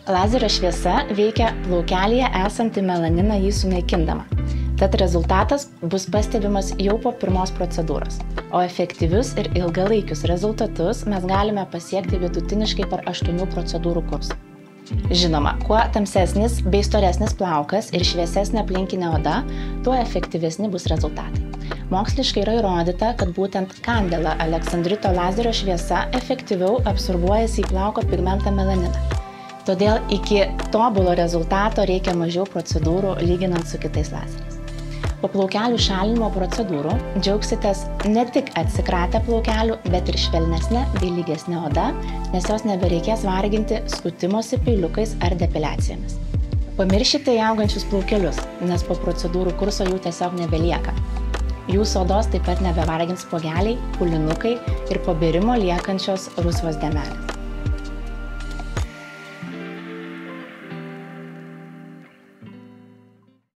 Lazerio šviesa veikia plaukelyje esantį melaniną jį sunaikindama. Tad rezultatas bus pastebimas jau po pirmos procedūros, o efektyvius ir ilgalaikius rezultatus mes galime pasiekti vidutiniškai per 8 procedūrų kursą. Žinoma, kuo tamsesnis bei storesnis plaukas ir šviesesnė aplinkinė oda, tuo efektyvesni bus rezultatai. Moksliškai yra įrodyta, kad būtent kandela aleksandrito lazerio šviesa efektyviau absorbuojasi į plauko pigmentą melaniną. Todėl iki tobulo rezultato reikia mažiau procedūrų lyginant su kitais lazeriais. Po plaukelių šalinimo procedūrų džiaugsitės ne tik atsikratę plaukelių, bet ir švelnesnė bei lygesnė oda, nes jos nebereikės varginti skutimosi peiliukais ar depiliacijomis. Pamiršite įaugančius plaukelius, nes po procedūrų kurso jų tiesiog nebelieka. Jūsų odos taip pat nebevargins spuogeliai, pūlinukai ir po bėrimo liekančios rusvos dėmelės.